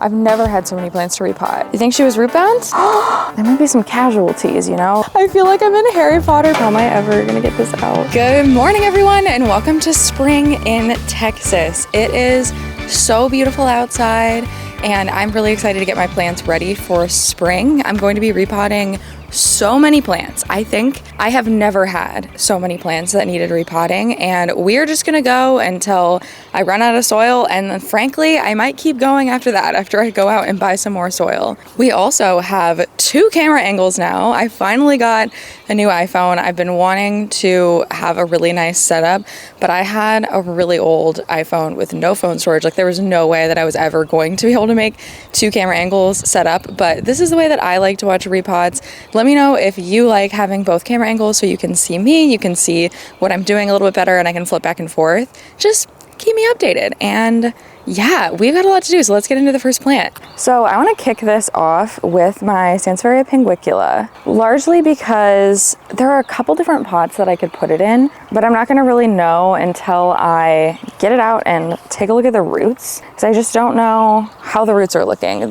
I've never had so many plants to repot. You think she was root bound? There might be some casualties, you know? I feel like I'm in Harry Potter. How am I ever gonna get this out? Good morning, everyone, and welcome to spring in Texas. It is so beautiful outside, and I'm really excited to get my plants ready for spring. I'm going to be repotting so many plants. I think I have never had so many plants that needed repotting, and we're just gonna go until I run out of soil, and then frankly I might keep going after that, after I go out and buy some more soil. We also have 2 camera angles now. I finally got a new iPhone. I've been wanting to have a really nice setup, but I had a really old iPhone with no phone storage. Like, there was no way that I was ever going to be able to make 2 camera angles set up, but this is the way that I like to watch repots. Let me know if you like having both camera angles so you can see me, you can see what I'm doing a little bit better, and I can flip back and forth. Just keep me updated. And yeah, we've got a lot to do, so let's get into the first plant. So I want to kick this off with my sansevieria pinguicula, largely because there are a couple different pots that I could put it in, but I'm not going to really know until I get it out and take a look at the roots, because I just don't know how the roots are looking.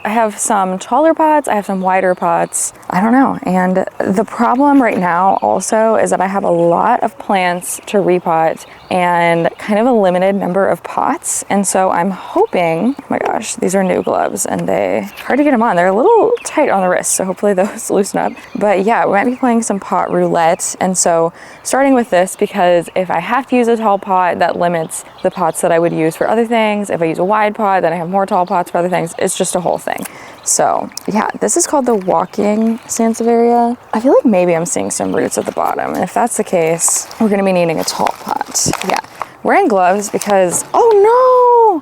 I have some taller pots, I have some wider pots, I don't know. And the problem right now also is that I have a lot of plants to repot and kind of a limited number of pots. And so I'm hoping, oh my gosh, these are new gloves and they're hard to get them on. They're a little tight on the wrist, so hopefully those loosen up. But yeah, we might be playing some pot roulette. And so starting with this, because if I have to use a tall pot, that limits the pots that I would use for other things. If I use a wide pot, then I have more tall pots for other things. It's just a whole thing. So yeah, this is called the walking sansevieria. I feel like maybe I'm seeing some roots at the bottom, and if that's the case, we're gonna be needing a tall pot. Yeah, wearing gloves because, oh no.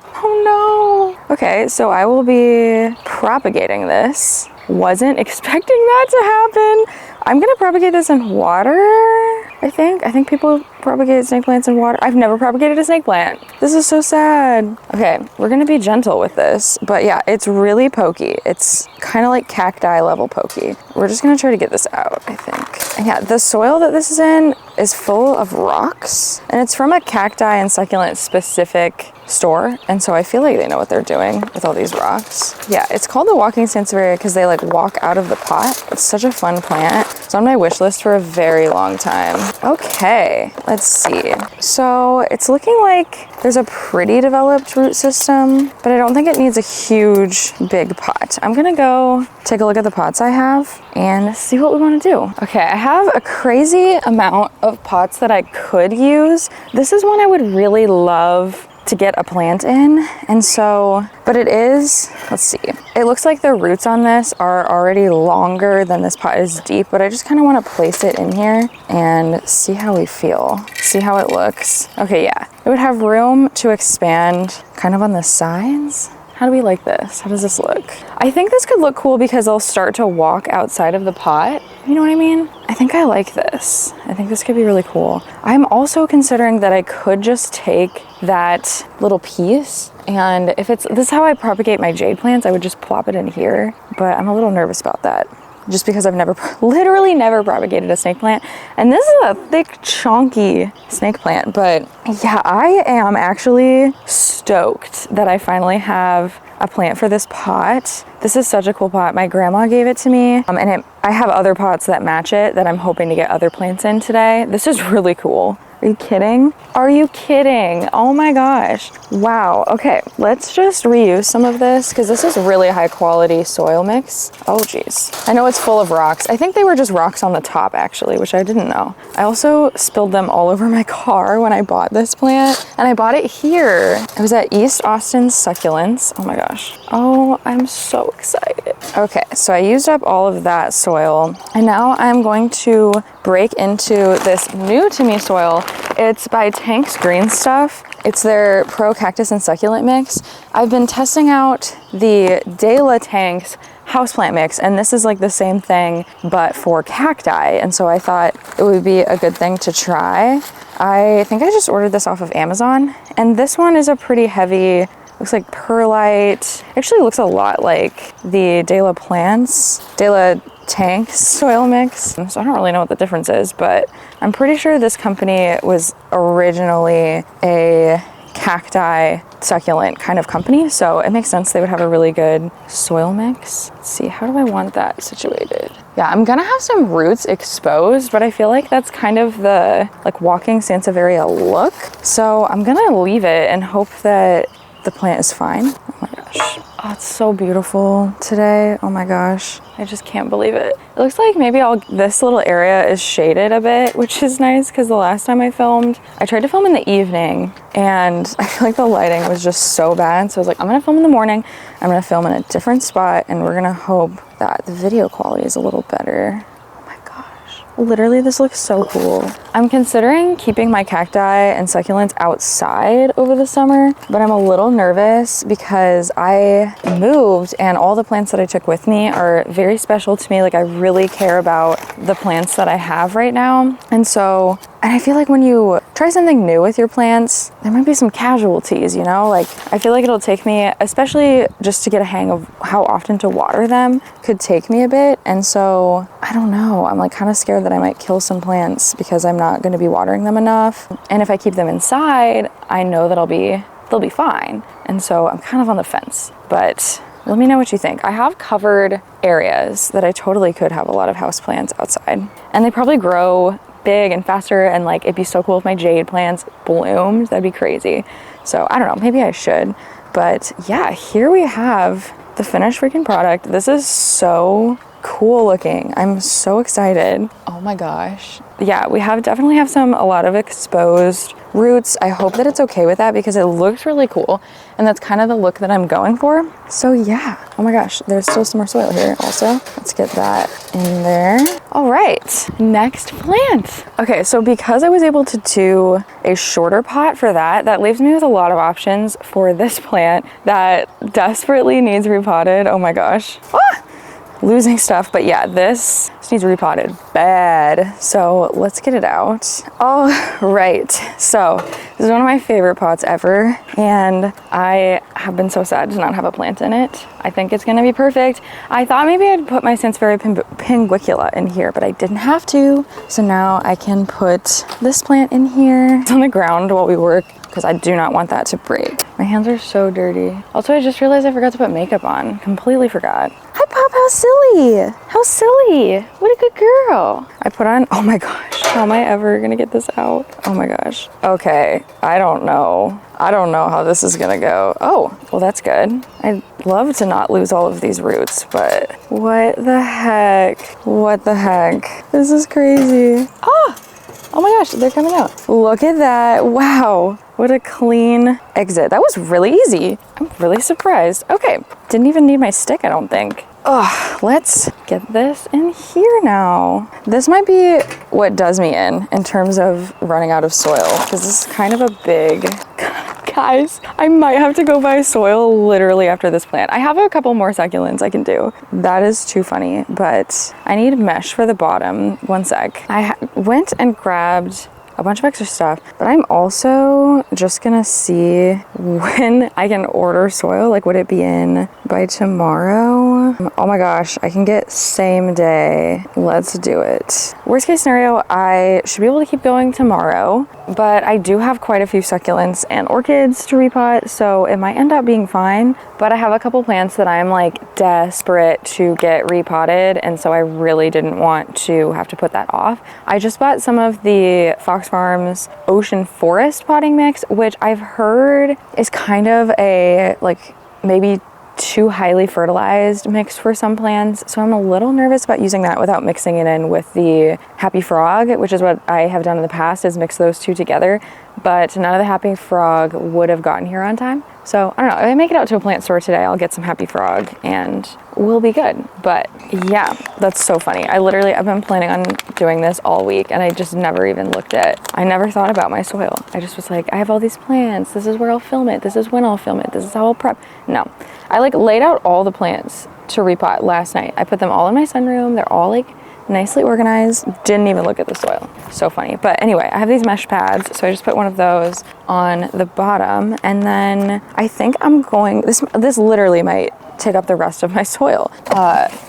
Okay, so I will be propagating this. Wasn't expecting that to happen. I'm gonna propagate this in water, I think. I think people propagate snake plants in water. I've never propagated a snake plant. This is so sad. Okay, we're gonna be gentle with this, but yeah, it's really pokey. It's kind of like cacti level pokey. We're just gonna try to get this out, I think. And yeah, the soil that this is in is full of rocks, and it's from a cacti and succulent specific store, and so I feel like they know what they're doing with all these rocks. Yeah, it's called the walking sansevieria because they like walk out of the pot. It's such a fun plant. It's on my wish list for a very long time. Okay, let's see. So it's looking like there's a pretty developed root system, but I don't think it needs a huge big pot. I'm gonna go take a look at the pots I have and see what we want to do. Okay, I have a crazy amount of pots that I could use. This is one I would really love to get a plant in, and so, but it is, let's see, it looks like the roots on this are already longer than this pot is deep, but I just kind of want to place it in here and see how we feel, see how it looks. Okay, yeah, it would have room to expand kind of on the sides. How do we like this? How does this look? I think this could look cool because they'll start to walk outside of the pot. You know what I mean? I think I like this. I think this could be really cool. I'm also considering that I could just take that little piece, and if this is how I propagate my jade plants, I would just plop it in here, but I'm a little nervous about that, just because I've literally never propagated a snake plant. And this is a thick, chunky snake plant. But yeah, I am actually stoked that I finally have a plant for this pot. This is such a cool pot. My grandma gave it to me, and I have other pots that match it that I'm hoping to get other plants in today. This is really cool. Are you kidding? Are you kidding? Oh my gosh. Wow. Okay, let's just reuse some of this because this is really high quality soil mix. Oh geez. I know it's full of rocks. I think they were just rocks on the top actually, which I didn't know. I also spilled them all over my car when I bought this plant, and I bought it here. It was at East Austin Succulents. Oh my gosh. Oh, I'm so excited. Okay, so I used up all of that soil, and now I'm going to break into this new to me soil. It's by Tank's Green Stuff. It's their Pro Cactus and Succulent mix. I've been testing out the De La Tank's houseplant mix, and this is like the same thing but for cacti, and so I thought it would be a good thing to try. I think I just ordered this off of Amazon, and this one is a pretty heavy, looks like perlite. Actually looks a lot like the De La Tank's soil mix. So I don't really know what the difference is, but I'm pretty sure this company was originally a cacti succulent kind of company, so it makes sense they would have a really good soil mix. Let's see, how do I want that situated? Yeah, I'm gonna have some roots exposed, but I feel like that's kind of the like walking sansevieria look. So I'm gonna leave it and hope that the plant is fine. Oh my gosh. Oh, it's so beautiful today. Oh my gosh. I just can't believe it. It looks like maybe this little area is shaded a bit, which is nice because the last time I filmed, I tried to film in the evening and I feel like the lighting was just so bad. So I was like, I'm gonna film in the morning. I'm gonna film in a different spot and we're gonna hope that the video quality is a little better. Literally, this looks so cool. I'm considering keeping my cacti and succulents outside over the summer, but I'm a little nervous because I moved and all the plants that I took with me are very special to me. Like, I really care about the plants that I have right now. And I feel like when you try something new with your plants, there might be some casualties, you know? Like, I feel like it'll take me, especially just to get a hang of how often to water them, could take me a bit. And so, I don't know. I'm like kind of scared that I might kill some plants because I'm not going to be watering them enough. And if I keep them inside, I know that they'll be fine. And so I'm kind of on the fence, but let me know what you think. I have covered areas that I totally could have a lot of houseplants outside, and they probably grow big and faster, and like it'd be so cool if my jade plants bloomed. That'd be crazy. So I don't know, maybe I should. But yeah, here we have the finished freaking product. This is so cool looking. I'm so excited. Oh my gosh. Yeah, we definitely have a lot of exposed roots. I hope that it's okay with that because it looks really cool, and that's kind of the look that I'm going for. So yeah, oh my gosh, there's still some more soil here also. Let's get that in there. All right, next plant. Okay, so because I was able to do a shorter pot for that leaves me with a lot of options for this plant that desperately needs repotted. Oh my gosh. Ah! Losing stuff, but yeah, this needs repotted bad. So let's get it out. All right, so this is one of my favorite pots ever, and I have been so sad to not have a plant in it. I think it's gonna be perfect. I thought maybe I'd put my sansevieria pinguicula in here, but I didn't have to. So now I can put this plant in here. It's on the ground while we work because I do not want that to break. My hands are so dirty. Also, I just realized I forgot to put makeup on. Completely forgot. Hi, Pop, how silly. How silly. What a good girl. I put on, oh my gosh, how am I ever gonna get this out? Oh my gosh. Okay, I don't know how this is gonna go. Oh, well, that's good. I'd love to not lose all of these roots, but what the heck? What the heck? This is crazy. Oh my gosh, they're coming out. Look at that. Wow. What a clean exit. That was really easy. I'm really surprised. Okay, didn't even need my stick, I don't think. Oh, let's get this in here now. This might be what does me in terms of running out of soil, because this is kind of a big... Guys, I might have to go buy soil literally after this plant. I have a couple more succulents I can do. That is too funny, but I need mesh for the bottom. One sec. I went and grabbed a bunch of extra stuff, but I'm also just gonna see when I can order soil. Like, would it be in by tomorrow? Oh my gosh, I can get same day. Let's do it. Worst case scenario, I should be able to keep going tomorrow, but I do have quite a few succulents and orchids to repot, so it might end up being fine. But I have a couple plants that I'm like desperate to get repotted, and so I really didn't want to have to put that off. I just bought some of the Fox Farms Ocean Forest potting mix, which I've heard is kind of a like maybe too highly fertilized mix for some plants, so I'm a little nervous about using that without mixing it in with the Happy Frog, which is what I have done in the past, is mix those two together. But none of the Happy Frog would have gotten here on time. So I don't know, if I make it out to a plant store today, I'll get some Happy Frog and we'll be good. But yeah, that's so funny. I've been planning on doing this all week, and I just never even I never thought about my soil. I just was like, I have all these plants. This is where I'll film it. This is when I'll film it. This is how I'll prep. No, I like laid out all the plants to repot last night. I put them all in my sunroom. They're all like nicely organized. Didn't even look at the soil. So funny. But anyway, I have these mesh pads, so I just put one of those on the bottom, and then I think I'm going, this literally might take up the rest of my soil.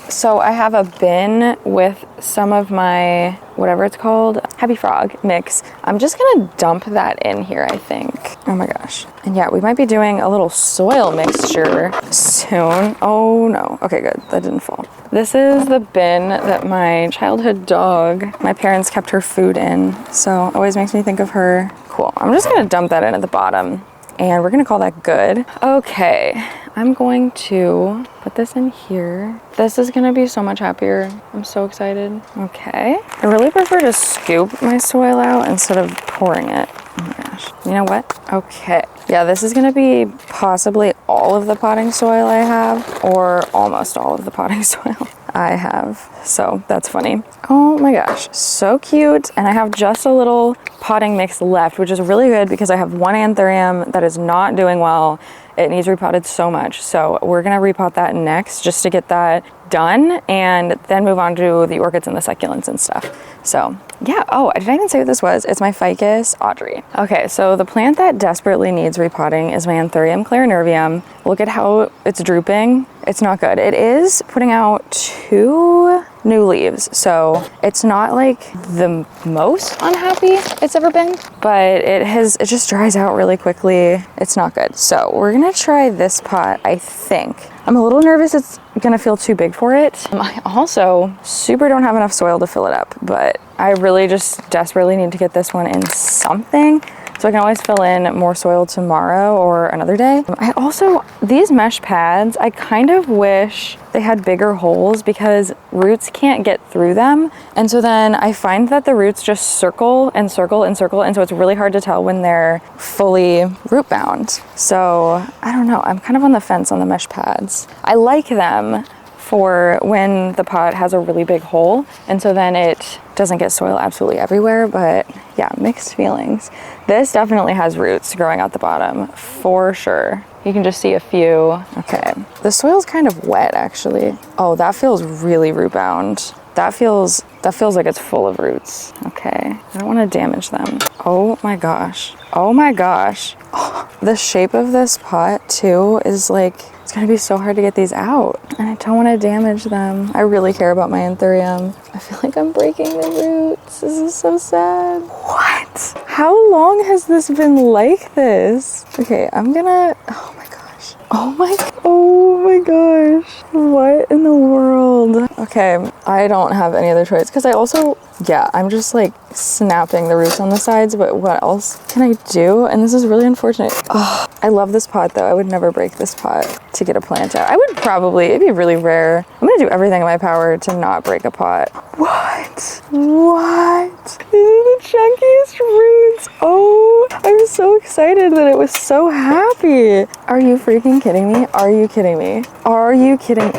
So I have a bin with some of my whatever it's called, Happy Frog mix. I'm just gonna dump that in here, I think. Oh my gosh. And yeah, we might be doing a little soil mixture soon. Oh no. Okay, good. That didn't fall. This is the bin that my childhood dog, my parents kept her food in. So always makes me think of her. Cool. I'm just gonna dump that in at the bottom and we're gonna call that good. Okay, I'm going to put this in here. This is gonna be so much happier. I'm so excited. Okay. I really prefer to scoop my soil out instead of pouring it. Oh my gosh. You know what? Okay. Yeah, this is gonna be possibly all of the potting soil I have, or almost all of the potting soil I have. So that's funny. Oh my gosh, so cute. And I have just a little potting mix left, which is really good because I have one anthurium that is not doing well. It needs repotted so much. So we're gonna repot that next just to get that done and then move on to the orchids and the succulents and stuff. So yeah, oh, did I even say what this was? It's my ficus, Audrey. Okay, so the plant that desperately needs repotting is my anthurium clarinervium. Look at how it's drooping. It's not good. It is putting out 2 new leaves, so it's not like the most unhappy it's ever been, but it just dries out really quickly. It's not good. So we're gonna try this pot, I think. I'm a little nervous it's gonna feel too big for it. I also super don't have enough soil to fill it up, but I really just desperately need to get this one in something. So I can always fill in more soil tomorrow or another day. I also, these mesh pads, I kind of wish they had bigger holes because roots can't get through them. And so then I find that the roots just circle and circle and circle. And so it's really hard to tell when they're fully root bound. So I don't know, I'm kind of on the fence on the mesh pads. I like them for when the pot has a really big hole, and so then it doesn't get soil absolutely everywhere, but yeah, mixed feelings. This definitely has roots growing out the bottom for sure. You can just see a few. Okay, the soil's kind of wet actually. Oh, that feels really root bound. That feels like it's full of roots. Okay, I don't want to damage them. Oh my gosh. Oh my gosh. Oh, the shape of this pot too is like, it's gonna be so hard to get these out, and I don't want to damage them. I really care about my anthurium. I feel like I'm breaking the roots. This is so sad. What? How long has this been like this? Okay, I'm gonna, oh my gosh. Oh my gosh. What in the world? Okay, I don't have any other choice because I also, yeah, I'm just like snapping the roots on the sides, but what else can I do? And this is really unfortunate. Oh, I love this pot though. I would never break this pot to get a plant out. I would probably, it'd be really rare. I'm gonna do everything in my power to not break a pot. What? What? These are the chunkiest roots. Oh, I'm so excited that it was so happy. Are you freaking kidding me? Are you kidding me? Are you kidding?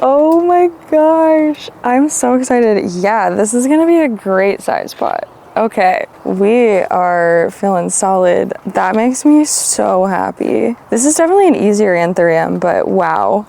Oh my gosh. I'm so excited. Yeah, this is gonna be a great size pot. Okay, we are feeling solid. That makes me so happy. This is definitely an easier anthurium, but wow,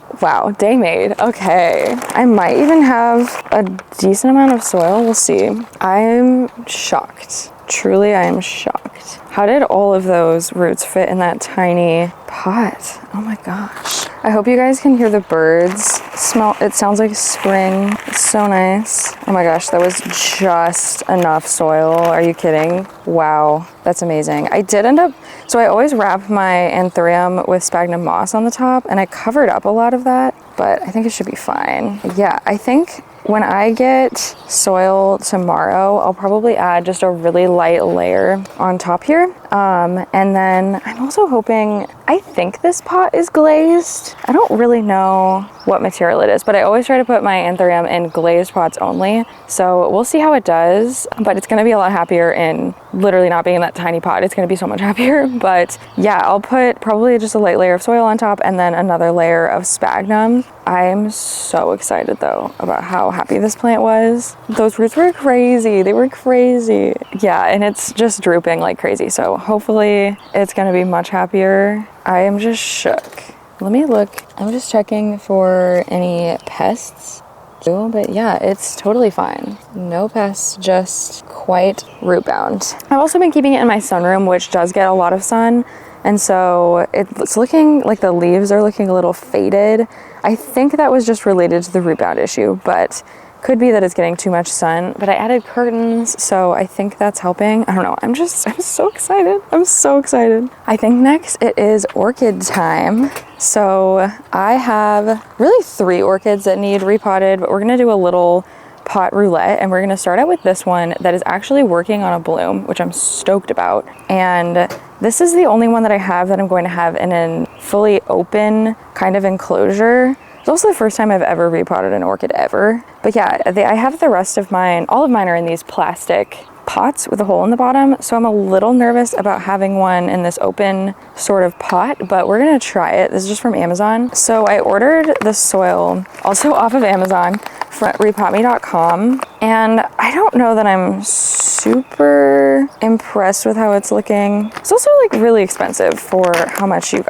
day made. Okay, I might even have a decent amount of soil. We'll see. I'm shocked. Truly, I am shocked. How did all of those roots fit in that tiny pot? Oh my gosh. I hope you guys can hear the birds. It sounds like spring. It's so nice. Oh my gosh, that was just enough soil. Are you kidding? Wow, that's amazing. I did end up, so I always wrap my anthurium with sphagnum moss on the top, and I covered up a lot of that, but I think it should be fine. Yeah, I think when I get soil tomorrow, I'll probably add just a really light layer on top here. And then I'm also hoping, I think this pot is glazed. I don't really know what material it is, but I always try to put my anthurium in glazed pots only. So we'll see how it does, but it's gonna be a lot happier in literally not being in that tiny pot. It's gonna be so much happier, but yeah, I'll put probably just a light layer of soil on top and then another layer of sphagnum. I'm so excited though about how happy this plant was. Those roots were crazy. They were crazy. Yeah, and it's just drooping like crazy. So hopefully it's gonna be much happier. I am just shook. Let me look. I'm just checking for any pests. But yeah, it's totally fine. No pests, just quite root bound. I've also been keeping it in my sunroom, which does get a lot of sun. And so it's looking like the leaves are looking a little faded. I think that was just related to the root bound issue, but Could be that it's getting too much sun, but I added curtains, so I think that's helping. I don't know. I'm so excited. I'm so excited. I think next it is orchid time. So I have really 3 orchids that need repotted, but we're gonna do a little pot roulette, and we're gonna start out with this one that is actually working on a bloom, which I'm stoked about. And this is the only one that I have that I'm going to have in a fully open kind of enclosure. It's also the first time I've ever repotted an orchid ever. But yeah, I have the rest of mine, all of mine are in these plastic pots with a hole in the bottom, so I'm a little nervous about having one in this open sort of pot, but we're gonna try it. This is just from Amazon. So I ordered the soil also off of Amazon from repotme.com, and I don't know that I'm super impressed with how it's looking. It's also like really expensive for how much you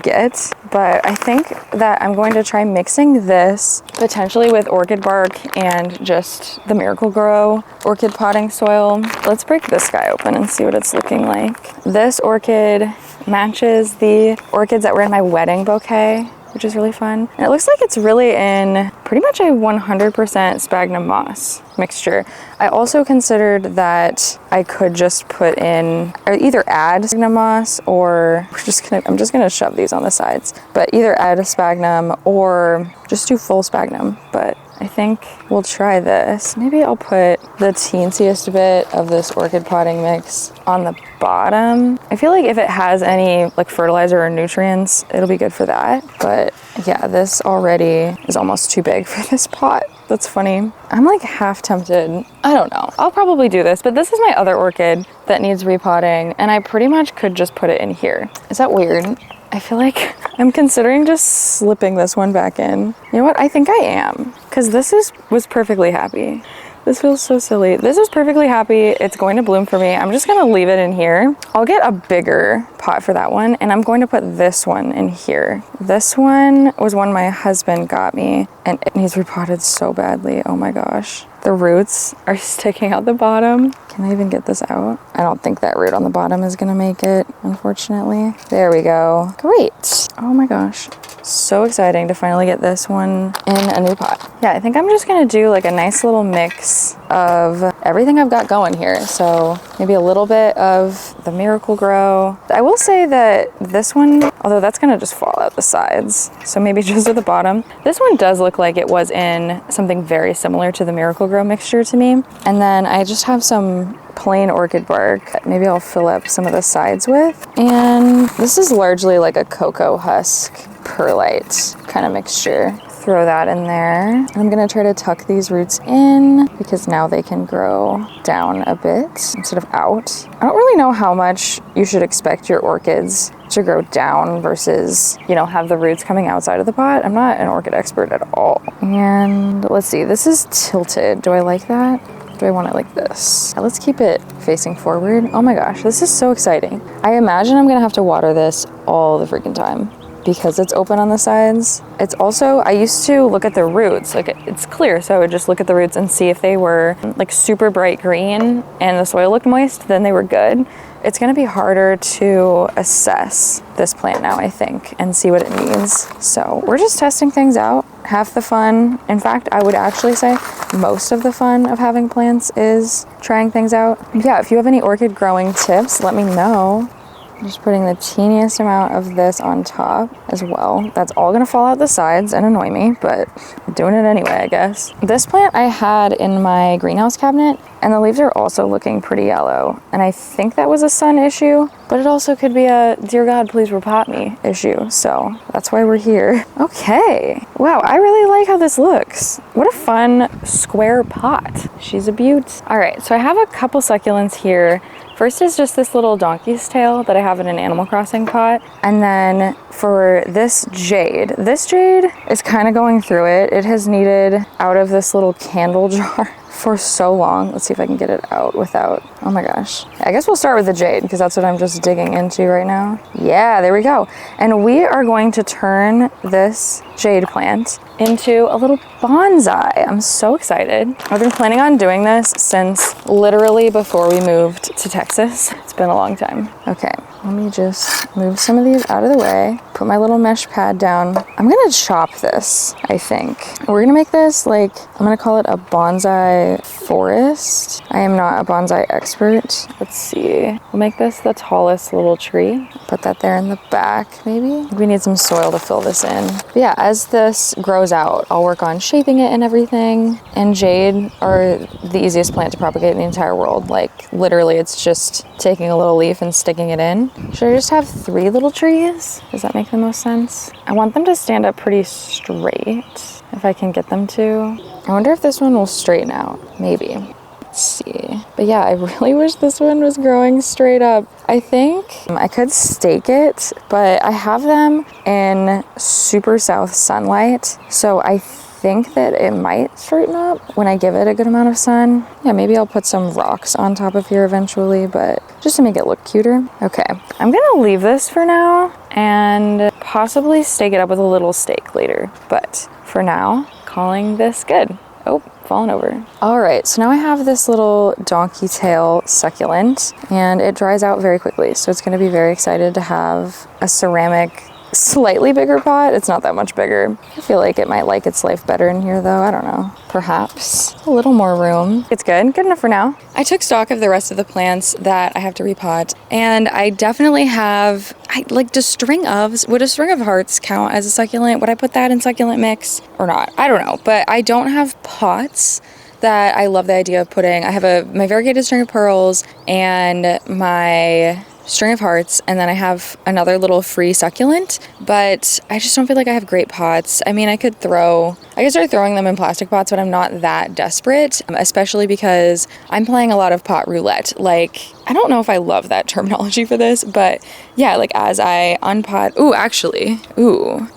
get, but I think that I'm going to try mixing this potentially with orchid bark and just the Miracle-Gro orchid potting soil. Let's break this guy open and see what it's looking like. This orchid matches the orchids that were in my wedding bouquet, which is really fun. And it looks like it's really in pretty much a 100% sphagnum moss mixture. I also considered that I could just put in, or either add sphagnum moss, or I'm just gonna shove these on the sides, but either add a sphagnum or just do full sphagnum. But I think we'll try this. Maybe I'll put the teensiest bit of this orchid potting mix on the bottom. I feel like if it has any like fertilizer or nutrients, it'll be good for that. But yeah, this already is almost too big for this pot. That's funny. I'm like half tempted. I don't know. I'll probably do this, but this is my other orchid that needs repotting, and I pretty much could just put it in here. Is that weird? I feel like I'm considering just slipping this one back in. You know what? I think I am, because this was perfectly happy. This feels so silly. This is perfectly happy. It's going to bloom for me. I'm just gonna leave it in here. I'll get a bigger pot for that one, and I'm going to put this one in here. This one was one my husband got me, and it needs repotted so badly. Oh my gosh. The roots are sticking out the bottom. Can I even get this out? I don't think that root on the bottom is gonna make it, unfortunately. There we go. Great. Oh my gosh. So exciting to finally get this one in a new pot. Yeah, I think I'm just gonna do like a nice little mix of everything I've got going here. So maybe a little bit of the Miracle-Gro. I will say that this one, although that's gonna just fall out the sides, so maybe just at the bottom. This one does look like it was in something very similar to the Miracle-Gro mixture to me. And then I just have some plain orchid bark that maybe I'll fill up some of the sides with. And this is largely like a cocoa husk perlite kind of mixture. Throw that in there. And I'm gonna try to tuck these roots in because now they can grow down a bit instead of out. I don't really know how much you should expect your orchids to grow down versus, you know, have the roots coming outside of the pot. I'm not an orchid expert at all. And let's see, this is tilted. Do I like that? Do I want it like this? Let's keep it facing forward. Oh my gosh, this is so exciting. I imagine I'm gonna have to water this all the freaking time because it's open on the sides. It's also, I used to look at the roots, like it's clear, so I would just look at the roots and see if they were like super bright green and the soil looked moist, then they were good. It's gonna be harder to assess this plant now, I think, and see what it needs. So we're just testing things out. Half the fun, in fact, I would actually say most of the fun of having plants is trying things out. Yeah, if you have any orchid growing tips, let me know. I'm just putting the teeniest amount of this on top as well. That's all gonna fall out the sides and annoy me, but I'm doing it anyway, I guess. This plant I had in my greenhouse cabinet, and the leaves are also looking pretty yellow. And I think that was a sun issue, but it also could be a, dear God, please repot me issue. So that's why we're here. Okay. Wow, I really like how this looks. What a fun square pot. She's a beaut. All right, so I have a couple succulents here. First is just this little donkey's tail that I have in an Animal Crossing pot. And then for this jade is kind of going through it. It has needed out of this little candle jar for so long. Let's see if I can get it out without, oh my gosh. I guess we'll start with the jade because that's what I'm just digging into right now. Yeah, there we go. And we are going to turn this jade plant into a little bonsai. I'm so excited. I've been planning on doing this since literally before we moved to Texas. It's been a long time. Okay, let me just move some of these out of the way. put my little mesh pad down. I'm gonna chop this, I think. We're gonna make this like, I'm gonna call it a bonsai forest. I am not a bonsai expert. Let's see. We'll make this the tallest little tree. Put that there in the back, maybe. We need some soil to fill this in. But yeah, as this grows out, I'll work on shaping it and everything. And jade are the easiest plant to propagate in the entire world. Like literally, it's just taking a little leaf and sticking it in. Should I just have 3 little trees? Does that make the most sense? I want them to stand up pretty straight, if I can get them to. I wonder if this one will straighten out. Maybe. Let's see. But yeah, I really wish this one was growing straight up. I think I could stake it, but I have them in super south sunlight, so I think that it might straighten up when I give it a good amount of sun. Yeah, maybe I'll put some rocks on top of here eventually, but just to make it look cuter. Okay, I'm gonna leave this for now and possibly stake it up with a little stake later, but for now, calling this good. Oh, fallen over. All right, so now I have this little donkey tail succulent and it dries out very quickly. So it's gonna be very excited to have a ceramic, slightly bigger pot. It's not that much bigger. I feel like it might like its life better in here though. I don't know. Perhaps a little more room. It's good enough for now. I took stock of the rest of the plants that I have to repot, and I definitely have, would a string of hearts count as a succulent? Would I put that in succulent mix or not? I don't know, but I don't have pots that I love the idea of putting. I have my variegated string of pearls and my string of hearts, and then I have another little free succulent, but I just don't feel like I have great pots. I mean, I could start throwing them in plastic pots, but I'm not that desperate, especially because I'm playing a lot of pot roulette. Like, I don't know if I love that terminology for this, but yeah, like as I unpot,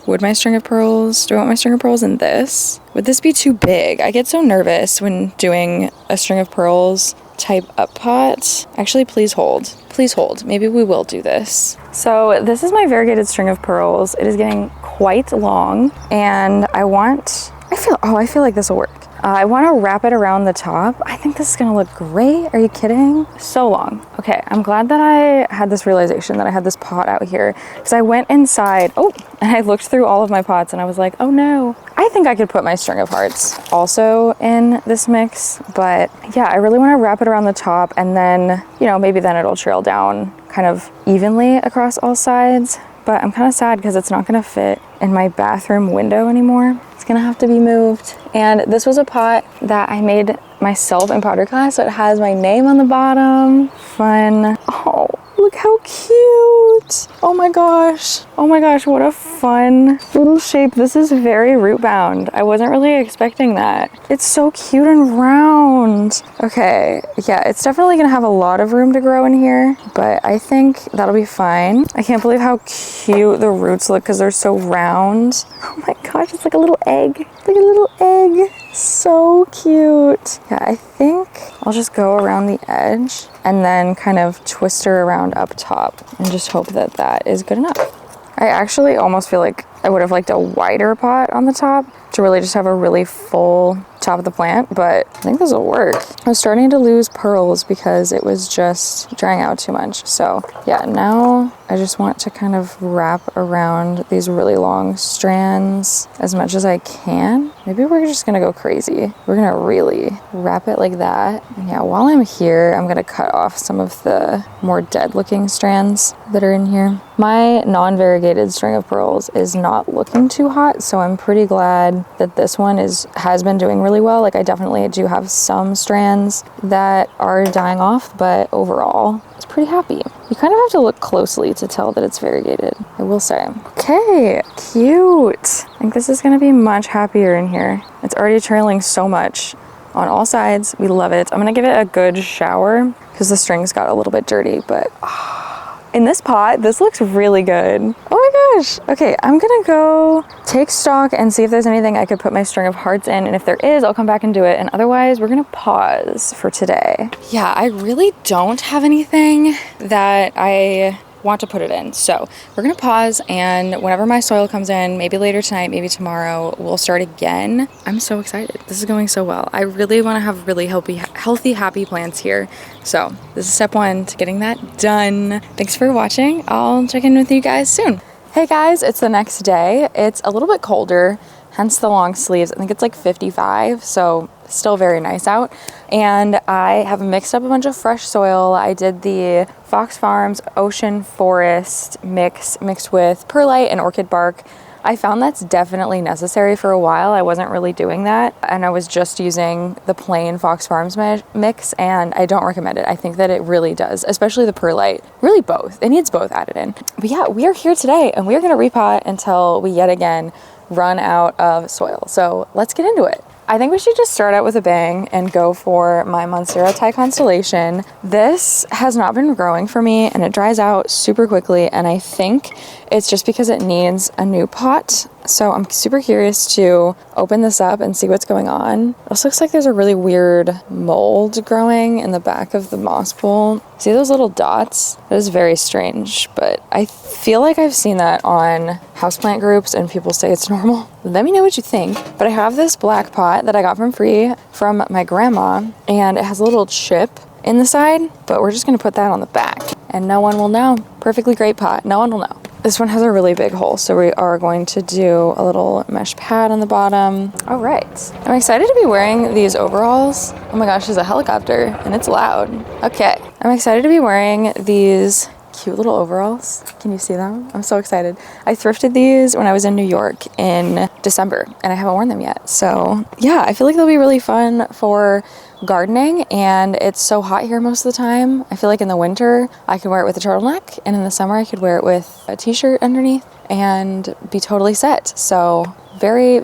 would my string of pearls, do I want my string of pearls in this? Would this be too big? I get so nervous when doing a string of pearls type up pot. Actually, please hold. Maybe we will do this. So this is my variegated string of pearls. It is getting quite long, and I feel like this will work. I want to wrap it around the top. I think this is gonna look great. Are you kidding? So long. Okay, I'm glad that I had this realization that I had this pot out here, because I went inside, and I looked through all of my pots and I was like, oh no. I think I could put my string of hearts also in this mix, but yeah, I really want to wrap it around the top, and then, maybe then it'll trail down kind of evenly across all sides. But I'm kind of sad because it's not gonna fit in my bathroom window anymore. It's gonna have to be moved. And this was a pot that I made myself in pottery class, so it has my name on the bottom. Fun. Oh, look how cute. Oh my gosh, what a fun little shape. This is very root bound. I wasn't really expecting that. It's so cute and round. Okay, yeah, it's definitely gonna have a lot of room to grow in here, but I think that'll be fine. I can't believe how cute the roots look because they're so round. Oh my gosh, it's like a little egg. Like a little egg. So cute. Yeah, I think I'll just go around the edge and then kind of twist her around up top and just hope that that is good enough. I actually almost feel like I would have liked a wider pot on the top to really just have a really full top of the plant, but I think this will work. I was starting to lose pearls because it was just drying out too much. So yeah, now I just want to kind of wrap around these really long strands as much as I can. Maybe we're just gonna go crazy. We're gonna really wrap it like that. And yeah, while I'm here, I'm gonna cut off some of the more dead looking strands that are in here. My non-variegated string of pearls is not looking too hot, so I'm pretty glad that this one has been doing really well. Like, I definitely do have some strands that are dying off, but overall, it's pretty happy. You kind of have to look closely to tell that it's variegated, I will say. Okay, cute. I think this is gonna be much happier in here. It's already trailing so much on all sides. We love it. I'm gonna give it a good shower because the strings got a little bit dirty, but in this pot, this looks really good. Oh my gosh. Okay, I'm gonna go take stock and see if there's anything I could put my string of hearts in, and if there is, I'll come back and do it, and otherwise we're gonna pause for today. Yeah, I really don't have anything that I want to put it in, so we're gonna pause, and whenever my soil comes in, maybe later tonight, maybe tomorrow, we'll start again. I'm so excited. This is going so well. I really want to have really healthy, happy plants here. So this is step one to getting that done. Thanks for watching. I'll check in with you guys soon. Hey guys, it's the next day. It's a little bit colder, hence the long sleeves. I think it's like 55, so still very nice out. And I have mixed up a bunch of fresh soil. I did the Fox Farms Ocean Forest mixed with perlite and orchid bark. I found that's definitely necessary. For a while I wasn't really doing that, and I was just using the plain Fox Farms mix, and I don't recommend it. I think that it really does, especially the perlite, really both. It needs both added in. But yeah, we are here today and we're going to repot until we yet again run out of soil. So let's get into it. I think we should just start out with a bang and go for my monstera constellation. This has not been growing for me and it dries out super quickly, and I think it's just because it needs a new pot. So I'm super curious to open this up and see what's going on. This looks like there's a really weird mold growing in the back of the moss pool. See those little dots? That is very strange, but I feel like I've seen that on houseplant groups and people say it's normal. Let me know what you think. But I have this black pot that I got from free from my grandma, and it has a little chip in the side, but we're just gonna put that on the back and no one will know. Perfectly great pot, no one will know. This one has a really big hole, so we are going to do a little mesh pad on the bottom. All right, I'm excited to be wearing these overalls. Oh my gosh, there's a helicopter and it's loud. Okay, I'm excited to be wearing these cute little overalls. Can you see them? I'm so excited. I thrifted these when I was in New York in December and I haven't worn them yet. So yeah, I feel like they'll be really fun for gardening, and it's so hot here most of the time. I feel like in the winter I could wear it with a turtleneck, and in the summer I could wear it with a t-shirt underneath and be totally set. So very,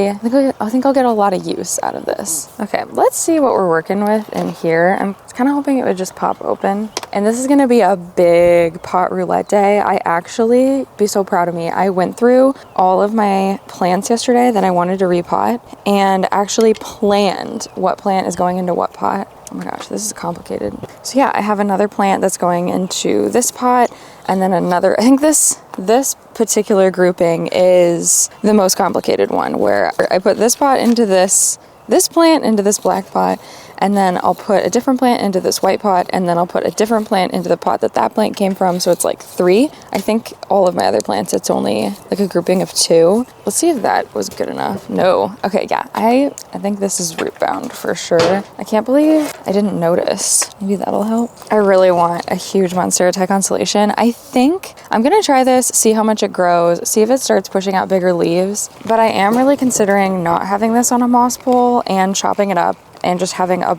I think I'll get a lot of use out of this. Okay, let's see what we're working with in here. I'm kind of hoping it would just pop open. And this is gonna be a big pot roulette day. I actually, be so proud of me, I went through all of my plants yesterday that I wanted to repot and actually planned what plant is going into what pot. Oh my gosh, this is complicated. So yeah, I have another plant that's going into this pot, and then another, I think this particular grouping is the most complicated one, where I put this pot into this plant into this black pot, and then I'll put a different plant into this white pot, and then I'll put a different plant into the pot that plant came from. So it's like 3. I think all of my other plants, it's only like a grouping of 2. Let's see if that was good enough. No. Okay, yeah, I think this is root bound for sure. I can't believe I didn't notice. Maybe that'll help. I really want a huge monstera constellation. I think I'm gonna try this, see how much it grows, see if it starts pushing out bigger leaves. But I am really considering not having this on a moss pole and chopping it up and just having a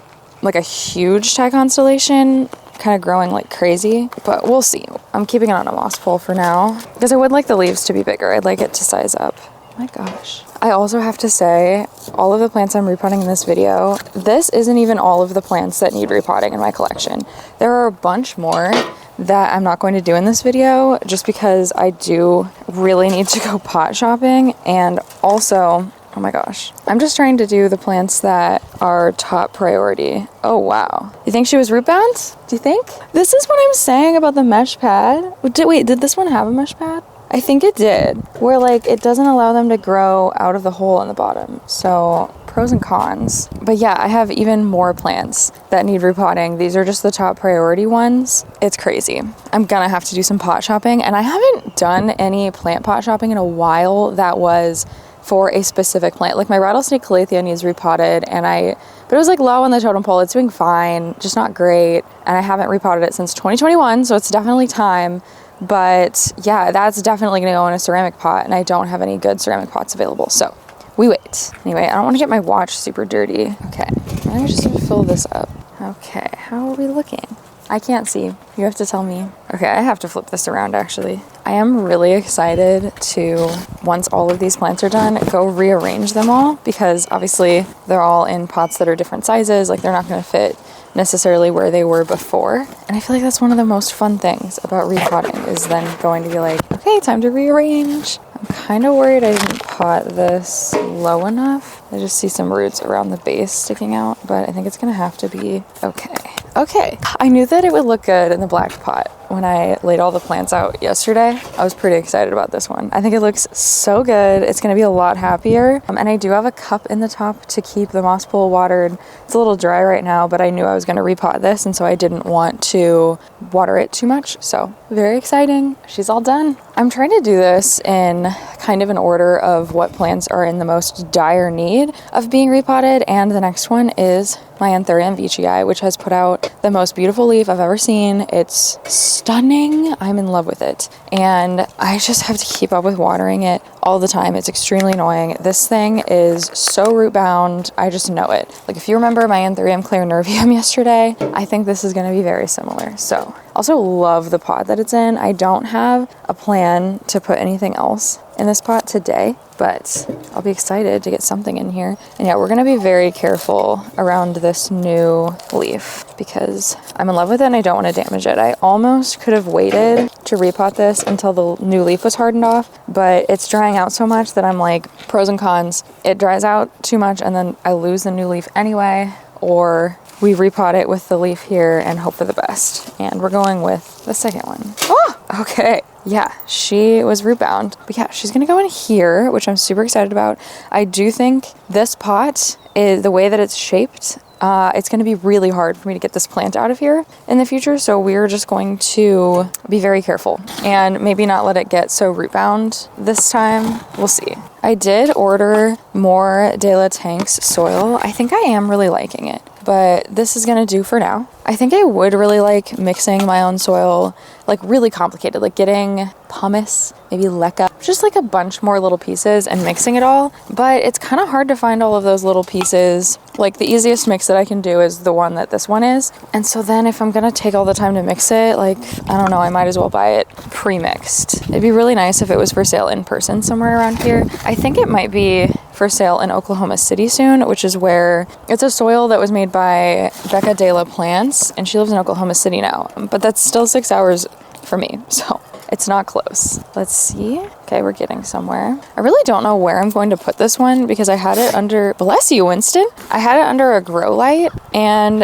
huge constellation kind of growing like crazy, but we'll see. I'm keeping it on a moss pole for now because I would like the leaves to be bigger. I'd like it to size up. Oh my gosh. I also have to say, all of the plants I'm repotting in this video, this isn't even all of the plants that need repotting in my collection. There are a bunch more that I'm not going to do in this video just because I do really need to go pot shopping, and also, oh my gosh, I'm just trying to do the plants that are top priority. Oh wow. You think she was root bound? Do you think? This is what I'm saying about the mesh pad. Wait, did this one have a mesh pad? I think it did, where like it doesn't allow them to grow out of the hole in the bottom. So pros and cons. But yeah, I have even more plants that need repotting. These are just the top priority ones. It's crazy. I'm gonna have to do some pot shopping, and I haven't done any plant pot shopping in a while that was for a specific plant. Like my rattlesnake calathea needs repotted, but it was like low on the totem pole. It's doing fine, just not great. And I haven't repotted it since 2021, so it's definitely time. But yeah, that's definitely gonna go in a ceramic pot, and I don't have any good ceramic pots available, so we wait. Anyway, I don't wanna get my watch super dirty. Okay, I'm just gonna fill this up. Okay, how are we looking? I can't see. You have to tell me. Okay, I have to flip this around actually. I am really excited to, once all of these plants are done, go rearrange them all, because obviously they're all in pots that are different sizes. Like they're not gonna fit necessarily where they were before. And I feel like that's one of the most fun things about repotting, is then going to be like, okay, time to rearrange. I'm kind of worried I didn't pot this low enough. I just see some roots around the base sticking out, but I think it's gonna have to be okay. Okay, I knew that it would look good in the black pot, when I laid all the plants out yesterday. I was pretty excited about this one. I think it looks so good. It's going to be a lot happier. And I do have a cup in the top to keep the moss pool watered. It's a little dry right now, but I knew I was going to repot this, and so I didn't want to water it too much. So very exciting. She's all done. I'm trying to do this in kind of an order of what plants are in the most dire need of being repotted, and the next one is my anthurium veitchii, which has put out the most beautiful leaf I've ever seen. It's stunning. I'm in love with it, and I just have to keep up with watering it all the time. It's extremely annoying. This thing is so root bound. I just know it. Like, if you remember my anthurium clarinervium yesterday, I think this is going to be very similar. So also love the pot that it's in. I don't have a plan to put anything else in this pot today, but I'll be excited to get something in here. And yeah, we're going to be very careful around this new leaf because I'm in love with it and I don't want to damage it. I almost could have waited to repot this until the new leaf was hardened off, but it's drying out so much that I'm like, pros and cons. It dries out too much and then I lose the new leaf anyway, or we repot it with the leaf here and hope for the best. And we're going with the second one. Oh, okay. Yeah, she was root bound. But yeah, she's gonna go in here, which I'm super excited about. I do think this pot is the way that it's shaped. It's going to be really hard for me to get this plant out of here in the future, so we're just going to be very careful and maybe not let it get so root bound this time. We'll see. I did order more De La Tank's soil. I think I am really liking it, but this is going to do for now. I think I would really like mixing my own soil, like really complicated, like getting pumice, maybe leca, just like a bunch more little pieces and mixing it all. But it's kind of hard to find all of those little pieces. Like, the easiest mix that I can do is the one that this one is. And so then if I'm going to take all the time to mix it, like, I don't know, I might as well buy it pre-mixed. It'd be really nice if it was for sale in person somewhere around here. I think it might be for sale in Oklahoma City soon, which is where it's a soil that was made by Becca de la Plants, and she lives in Oklahoma City now, but that's still 6 hours for me, so it's not close. Let's see. Okay, we're getting somewhere. I really don't know where I'm going to put this one because I had it under, bless you, Winston. I had it under a grow light, and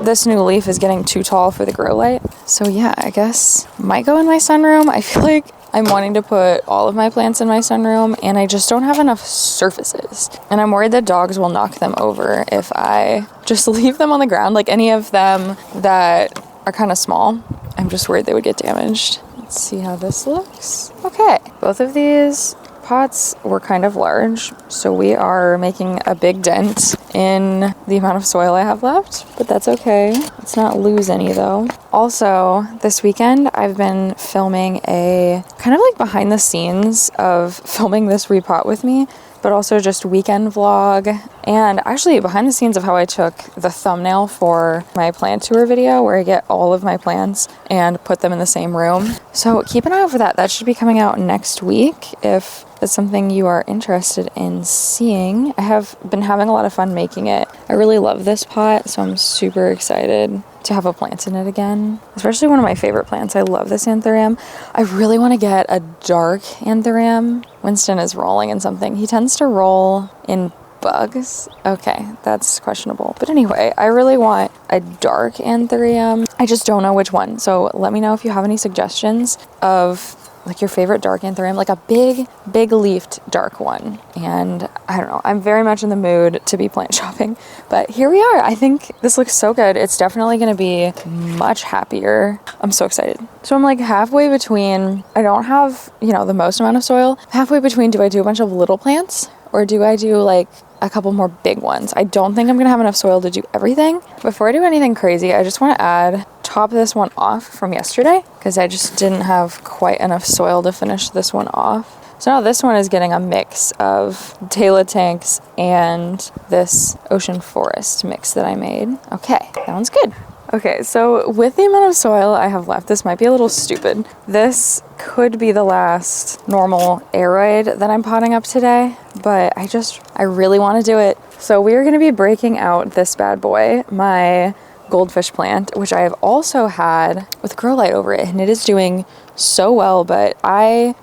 this new leaf is getting too tall for the grow light. So yeah, I guess might go in my sunroom. I feel like I'm wanting to put all of my plants in my sunroom, and I just don't have enough surfaces. And I'm worried that dogs will knock them over if I just leave them on the ground, like any of them that are kind of small. I'm just worried they would get damaged. Let's see how this looks. Okay, both of these pots were kind of large, so we are making a big dent in the amount of soil I have left, but that's okay. Let's not lose any though. Also, this weekend I've been filming a kind of like behind the scenes of filming this repot with me, but also just weekend vlog, and actually behind the scenes of how I took the thumbnail for my plant tour video where I get all of my plants and put them in the same room. So keep an eye out for that. That should be coming out next week if that's something you are interested in seeing. I have been having a lot of fun making it. I really love this pot, so I'm super excited to have a plant in it again, especially one of my favorite plants. I love this anthurium. I really want to get a dark anthurium. Winston is rolling in something. He tends to roll in bugs. Okay, that's questionable. But anyway, I really want a dark anthurium. I just don't know which one. So let me know if you have any suggestions of like your favorite dark anthurium, like a big leafed dark one. And I don't know, I'm very much in the mood to be plant shopping, but here we are. I think this looks so good. It's definitely going to be much happier. I'm so excited. So I'm like halfway between, I don't have, the most amount of soil. Halfway between, do I do a bunch of little plants or do I do like a couple more big ones? I don't think I'm gonna have enough soil to do everything. Before I do anything crazy, I just want to top this one off from yesterday because I just didn't have quite enough soil to finish this one off. So now this one is getting a mix of De La Tanks and this ocean forest mix that I made. Okay, that one's good. Okay, so with the amount of soil I have left, this might be a little stupid. This could be the last normal aroid that I'm potting up today, but I really want to do it. So we're going to be breaking out this bad boy, my goldfish plant, which I have also had with grow light over it, and it is doing so well, but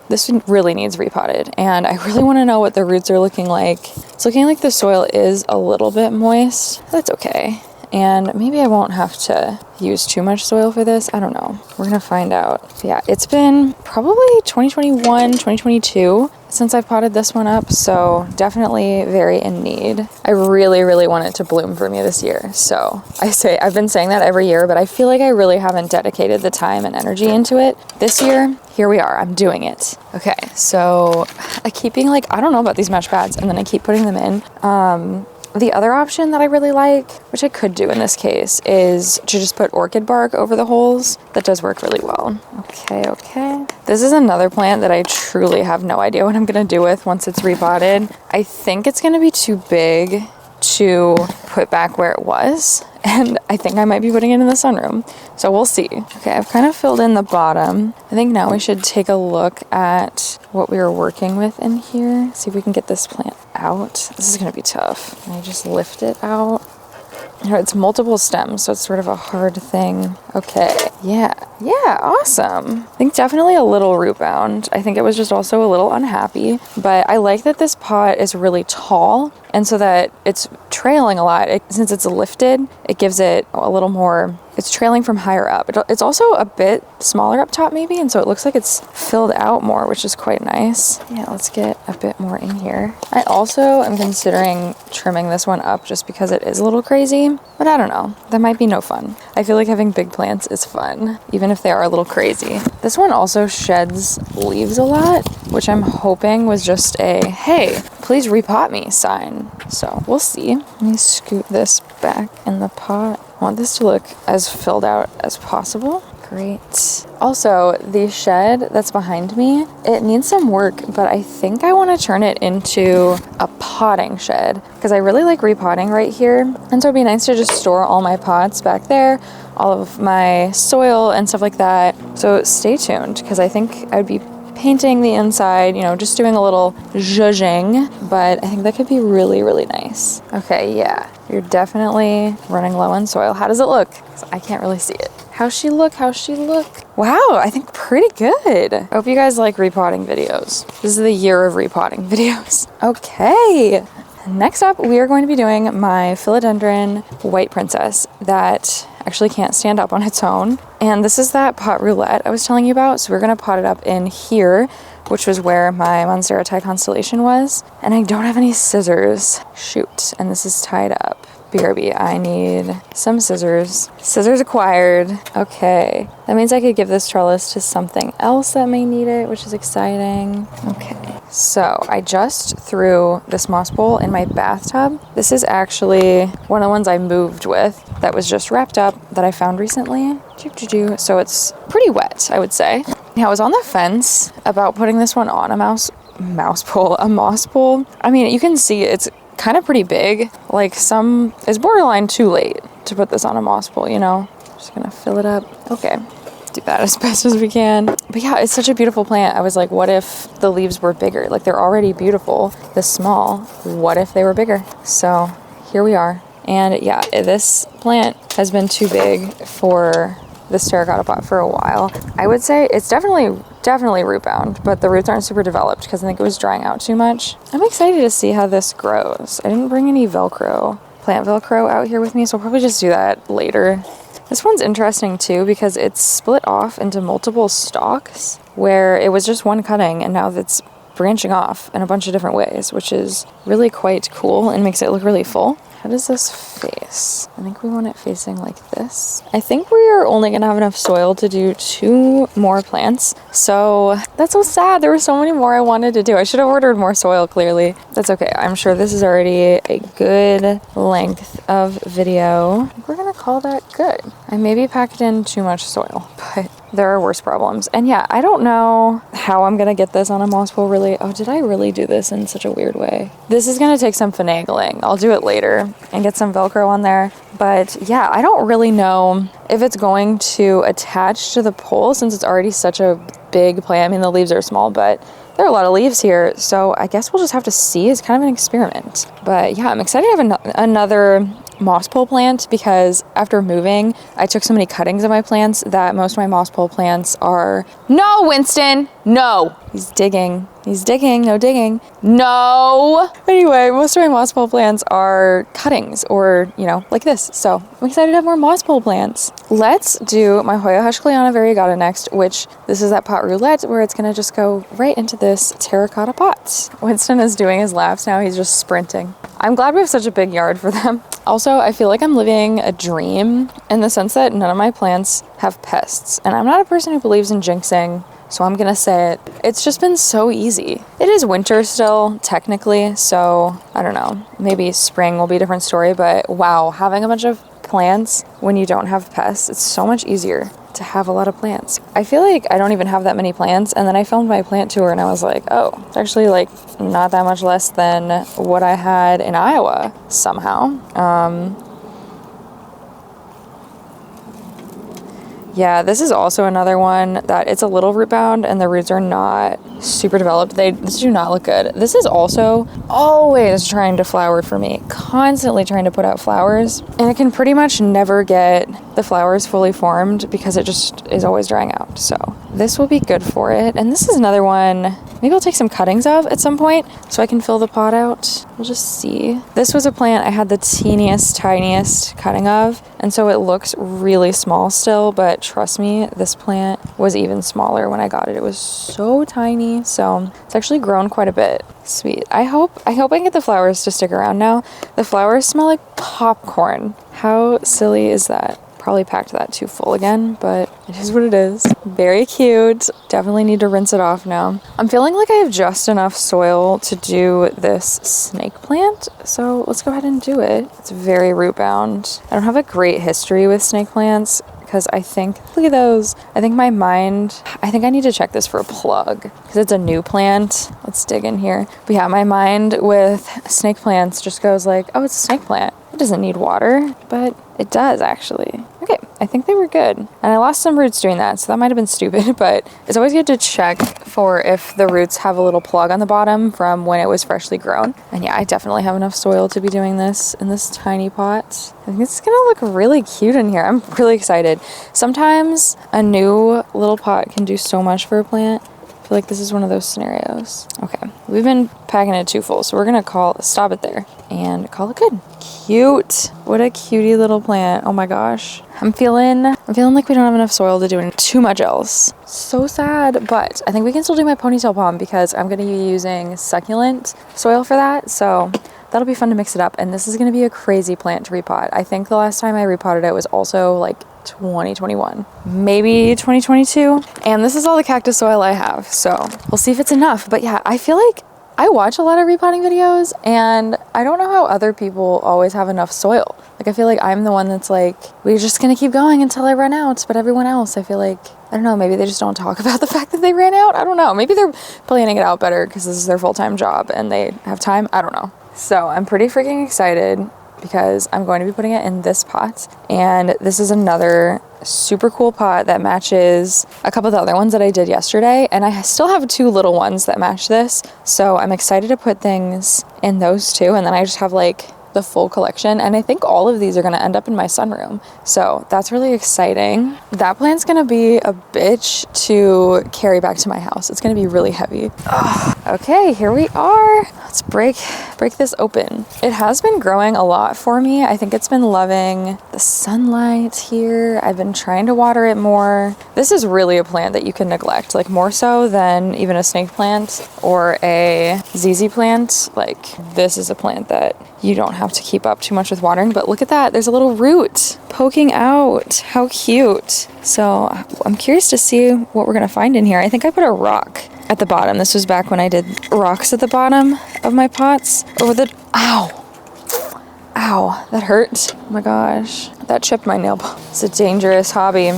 this really needs repotted, and I really want to know what the roots are looking like. It's looking like the soil is a little bit moist. That's okay. And maybe I won't have to use too much soil for this. I don't know. We're gonna find out. But yeah, it's been probably 2021, 2022 since I've potted this one up, so definitely very in need. I really, really want it to bloom for me this year. So I've been saying that every year, but I feel like I really haven't dedicated the time and energy into it. This year, here we are, I'm doing it. Okay, so I keep being like, I don't know about these mesh pads, and then I keep putting them in. The other option that I really like, which I could do in this case, is to just put orchid bark over the holes. That does work really well. Okay. This is another plant that I truly have no idea what I'm gonna do with once it's repotted. I think it's gonna be too big to put back where it was, and I think I might be putting it in the sunroom, so we'll see. Okay, I've kind of filled in the bottom. I think now we should take a look at what we were working with in here, see if we can get this plant out. This is gonna be tough. Can I just lift it out? It's multiple stems, so it's sort of a hard thing. Okay, yeah, awesome. I think definitely a little root bound. I think it was just also a little unhappy, but I like that this pot is really tall, and so that it's trailing a lot. Since it's lifted, it gives it a little more, it's trailing from higher up. It's also a bit smaller up top maybe, and so it looks like it's filled out more, which is quite nice. Yeah, let's get a bit more in here. I also am considering trimming this one up just because it is a little crazy, but I don't know. That might be no fun. I feel like having big plants is fun, even if they are a little crazy. This one also sheds leaves a lot, which I'm hoping was just a, hey, please repot me sign. So we'll see. Let me scoot this back in the pot. I want this to look as filled out as possible. Great. Also, the shed that's behind me, it needs some work, but I think I want to turn it into a potting shed because I really like repotting right here. And so it'd be nice to just store all my pots back there, all of my soil and stuff like that. So stay tuned because I think I'd be painting the inside, just doing a little zhuzhing, but I think that could be really, really nice. Okay, yeah, you're definitely running low on soil. How does it look? 'Cause I can't really see it. How's she look? Wow, I think pretty good. I hope you guys like repotting videos. This is the year of repotting videos. Okay, next up, we are going to be doing my philodendron white princess that actually can't stand up on its own. And this is that pot roulette I was telling you about. So we're going to pot it up in here, which was where my monstera constellation was. And I don't have any scissors. Shoot. And this is tied up. BRB, I need some scissors. Scissors acquired. Okay. That means I could give this trellis to something else that may need it, which is exciting. Okay. So I just threw this moss bowl in my bathtub. This is actually one of the ones I moved with that was just wrapped up that I found recently. So it's pretty wet, I would say. Now I was on the fence about putting this one on a moss bowl. I mean, you can see it's kind of pretty big. Like it's borderline too late to put this on a moss bowl, Just gonna fill it up. Okay. Do that as best as we can. But yeah, it's such a beautiful plant. I was like, what if the leaves were bigger? Like they're already beautiful, this small. What if they were bigger? So here we are. And yeah, this plant has been too big for this terracotta pot for a while. I would say it's definitely root bound, but the roots aren't super developed because I think it was drying out too much. I'm excited to see how this grows. I didn't bring any plant Velcro out here with me, so I'll probably just do that later. This one's interesting too because it's split off into multiple stalks where it was just one cutting and now it's branching off in a bunch of different ways, which is really quite cool and makes it look really full. How does this face? I think we want it facing like this. I think we are only gonna have enough soil to do 2 more plants. So that's so sad. There were so many more I wanted to do. I should have ordered more soil, clearly. That's okay. I'm sure this is already a good length of video. We're gonna call that good. I maybe packed in too much soil, but there are worse problems. And yeah, I don't know how I'm gonna get this on a moss bowl really. Oh, did I really do this in such a weird way? This is gonna take some finagling. I'll do it later and get some Velcro on there. But yeah, I don't really know if it's going to attach to the pole since it's already such a big plant. I mean, the leaves are small, but there are a lot of leaves here. So I guess we'll just have to see. It's kind of an experiment. But yeah, I'm excited to have another moss pole plant because after moving, I took so many cuttings of my plants that most of my moss pole plants are... No, Winston! No! He's digging. He's digging. No digging. No! Anyway, most of my moss pole plants are cuttings or, you know, like this. So I'm excited to have more moss pole plants. Let's do my Hoya heuschkeliana variegata next, which this is that pot roulette where it's going to just go right into this terracotta pot. Winston is doing his laps now. He's just sprinting. I'm glad we have such a big yard for them. Also, I feel like I'm living a dream in the sense that none of my plants have pests. And I'm not a person who believes in jinxing, so I'm gonna say it. It's just been so easy. It is winter still, technically, so I don't know. Maybe spring will be a different story, but wow, having a bunch of plants when you don't have pests, it's so much easier to have a lot of plants. I feel like I don't even have that many plants, and then I filmed my plant tour and I was like, oh, it's actually like not that much less than what I had in Iowa somehow. Yeah, this is also another one that it's a little root bound and the roots are not super developed. This do not look good. This is also always trying to flower for me, constantly trying to put out flowers, and it can pretty much never get the flowers fully formed because it just is always drying out. So this will be good for it. And this is another one maybe I'll take some cuttings of at some point so I can fill the pot out. We'll just see. This was a plant I had the teeniest, tiniest cutting of, and so it looks really small still, but trust me, this plant was even smaller when I got it. It was so tiny, so it's actually grown quite a bit. Sweet. I hope I can get the flowers to stick around now. The flowers smell like popcorn. How silly is that? Probably packed that too full again, but it is what it is. Very cute. Definitely need to rinse it off now. I'm feeling like I have just enough soil to do this snake plant, so let's go ahead and do it. It's very root bound. I don't have a great history with snake plants because I think, look at those. I think I need to check this for a plug because it's a new plant. Let's dig in here. But yeah, my mind with snake plants just goes like, oh, it's a snake plant. It doesn't need water, but it does actually. Okay, I think they were good. And I lost some roots doing that, so that might have been stupid, but it's always good to check for if the roots have a little plug on the bottom from when it was freshly grown. And yeah, I definitely have enough soil to be doing this in this tiny pot. I think it's gonna look really cute in here. I'm really excited. Sometimes a new little pot can do so much for a plant. I feel like this is one of those scenarios. Okay, we've been packing it too full, so we're gonna stop it there and call it good. Cute. What a cutie little plant. Oh my gosh. I'm feeling like we don't have enough soil to do too much else. So sad, but I think we can still do my ponytail palm because I'm gonna be using succulent soil for that, so that'll be fun to mix it up. And this is gonna be a crazy plant to repot. I think the last time I repotted it was also like 2021, maybe 2022. And this is all the cactus soil I have, so we'll see if it's enough. But yeah, I feel like I watch a lot of repotting videos and I don't know how other people always have enough soil. Like I feel like I'm the one that's like, we're just gonna keep going until I run out. But everyone else, I feel like, I don't know, maybe they just don't talk about the fact that they ran out. I don't know. Maybe they're planning it out better because this is their full-time job and they have time. I don't know. So I'm pretty freaking excited because I'm going to be putting it in this pot. And this is another super cool pot that matches a couple of the other ones that I did yesterday. And I still have 2 little ones that match this. So I'm excited to put things in those 2. And then I just have like the full collection, and I think all of these are going to end up in my sunroom, so that's really exciting. That plant's going to be a bitch to carry back to my house. It's going to be really heavy. Okay, here we are. Let's break this open. It has been growing a lot for me. I think it's been loving the sunlight here. I've been trying to water it more. This is really a plant that you can neglect, like more so than even a snake plant or a ZZ plant. Like this is a plant that you don't have to keep up too much with watering, but look at that. There's a little root poking out. How cute. So I'm curious to see what we're gonna find in here. I think I put a rock at the bottom. This was back when I did rocks at the bottom of my pots. Ow, that hurt. Oh my gosh, that chipped my nail. It's a dangerous hobby.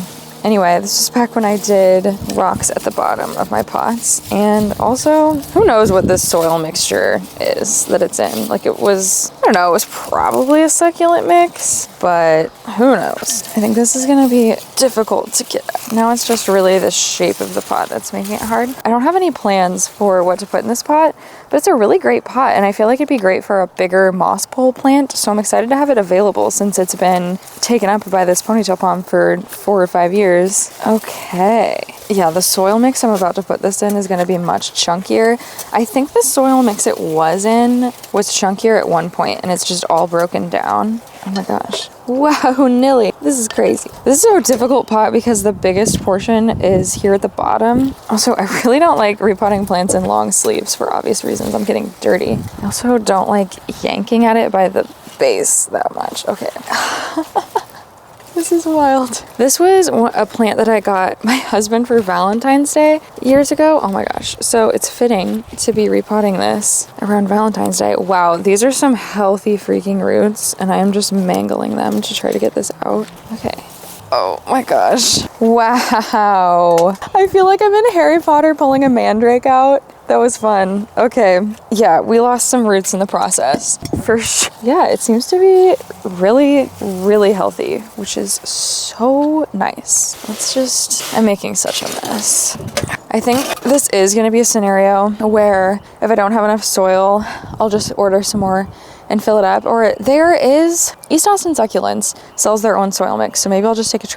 Anyway, this was back when I did rocks at the bottom of my pots. And also, who knows what this soil mixture is that it's in. Like it was, I don't know, it was probably a succulent mix, but who knows. I think this is gonna be difficult to get at. Now it's just really the shape of the pot that's making it hard. I don't have any plans for what to put in this pot, but But it's a really great pot, and I feel like it'd be great for a bigger moss pole plant, so I'm excited to have it available since it's been taken up by this ponytail palm for 4 or 5 years. Okay. Yeah, the soil mix I'm about to put this in is going to be much chunkier. I think the soil mix it was in was chunkier at one point, and it's just all broken down. Oh my gosh. Wow, Nilly. This is crazy. This is a difficult pot because the biggest portion is here at the bottom. Also, I really don't like repotting plants in long sleeves for obvious reasons. I'm getting dirty. I also don't like yanking at it by the base that much. Okay. This is wild. This was a plant that I got my husband for Valentine's Day years ago. Oh my gosh. So it's fitting to be repotting this around Valentine's Day. Wow, these are some healthy freaking roots, and I am just mangling them to try to get this out. Okay. Oh my gosh. Wow. I feel like I'm in Harry Potter pulling a mandrake out. That was fun. Okay. Yeah, we lost some roots in the process. For sure. Yeah, it seems to be really, really healthy, which is so nice. I'm making such a mess. I think this is going to be a scenario where if I don't have enough soil, I'll just order some more and fill it up. Or there is East Austin Succulents sells their own soil mix, so maybe I'll just take a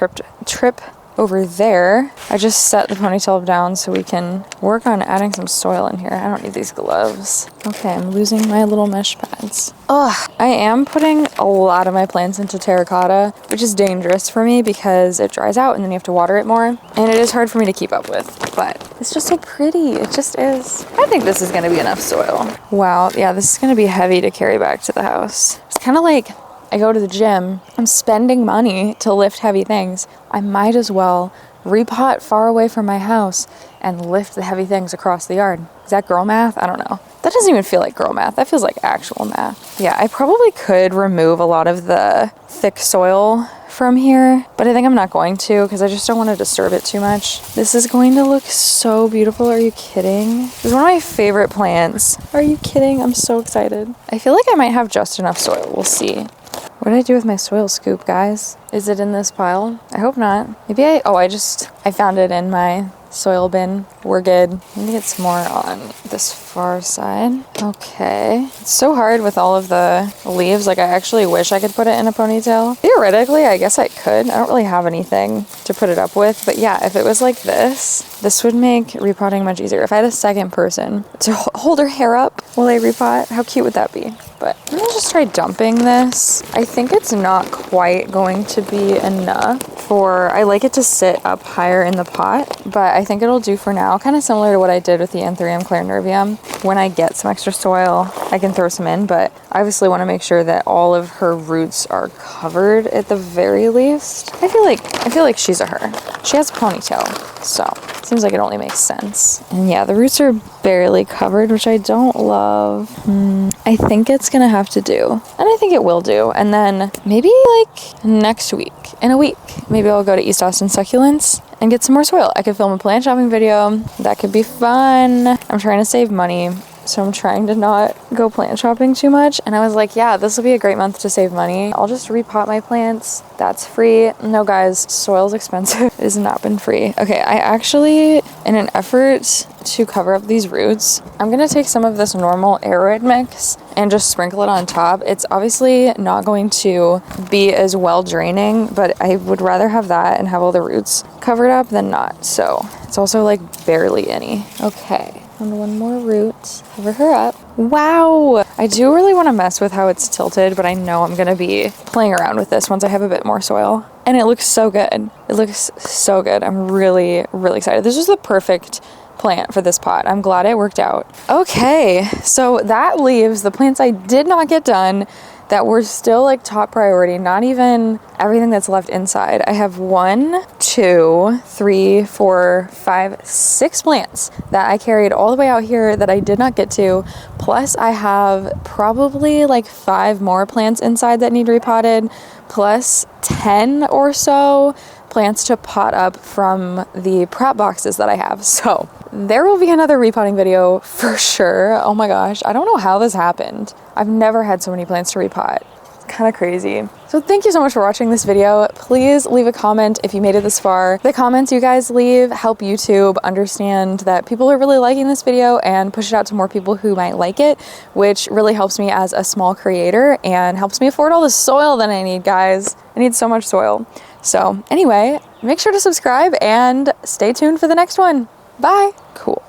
trip over there. I just set the ponytail down so we can work on adding some soil in here. I don't need these gloves. Okay, I'm losing my little mesh pads. Ugh, I am putting a lot of my plants into terracotta, which is dangerous for me because it dries out and then you have to water it more. And it is hard for me to keep up with, but it's just so pretty. It just is. I think this is gonna be enough soil. Wow, yeah, this is gonna be heavy to carry back to the house. It's kind of like I go to the gym, I'm spending money to lift heavy things. I might as well repot far away from my house and lift the heavy things across the yard. Is that girl math? I don't know. That doesn't even feel like girl math. That feels like actual math. Yeah, I probably could remove a lot of the thick soil from here, but I think I'm not going to because I just don't want to disturb it too much. This is going to look so beautiful. Are you kidding? This is one of my favorite plants. Are you kidding? I'm so excited. I feel like I might have just enough soil. We'll see. What did I do with my soil scoop, guys? Is it in this pile? I hope not. Maybe I found it in my soil bin. We're good. Let me get some more on this far side. Okay. It's so hard with all of the leaves. Like, I actually wish I could put it in a ponytail. Theoretically, I guess I could. I don't really have anything to put it up with. But yeah, if it was like this would make repotting much easier. If I had a second person to hold her hair up while I repot, how cute would that be? But I'm gonna just try dumping this. I think it's not quite going to be enough I like it to sit up higher in the pot, but I think it'll do for now. Kind of similar to what I did with the anthurium clarinervium. When I get some extra soil, I can throw some in, but I obviously want to make sure that all of her roots are covered at the very least. I feel like she's a her. She has a ponytail, so it seems like it only makes sense. And yeah, the roots are barely covered, which I don't love. I think it's gonna have to do, and I think it will do. And then maybe like next week, in a week, maybe I'll go to East Austin Succulents and get some more soil. I could film a plant shopping video. That could be fun. I'm trying to save money, so I'm trying to not go plant shopping too much. And I was like, yeah, this will be a great month to save money. I'll just repot my plants. That's free. No, guys, soil's expensive. It has not been free. Okay, I actually, in an effort to cover up these roots, I'm gonna take some of this normal arid mix and just sprinkle it on top. It's obviously not going to be as well draining, but I would rather have that and have all the roots covered up than not. So it's also like barely any. Okay. And one more root. Cover her up. Wow! I do really want to mess with how it's tilted, but I know I'm going to be playing around with this once I have a bit more soil. And it looks so good. It looks so good. I'm really, really excited. This was the perfect plant for this pot. I'm glad it worked out. Okay, so that leaves the plants I did not get done that were still like top priority, not even everything that's left inside. I have 1, 2, 3, 4, 5, 6 plants that I carried all the way out here that I did not get to. Plus I have probably like 5 more plants inside that need repotted, plus 10 or so plants to pot up from the prop boxes that I have. So there will be another repotting video for sure. Oh my gosh, I don't know how this happened. I've never had so many plants to repot. kind of crazy. So thank you so much for watching this video. Please leave a comment if you made it this far. The comments you guys leave help YouTube understand that people are really liking this video and push it out to more people who might like it, which really helps me as a small creator and helps me afford all the soil that I need, guys. I need so much soil. So anyway, make sure to subscribe and stay tuned for the next one. Bye. Cool.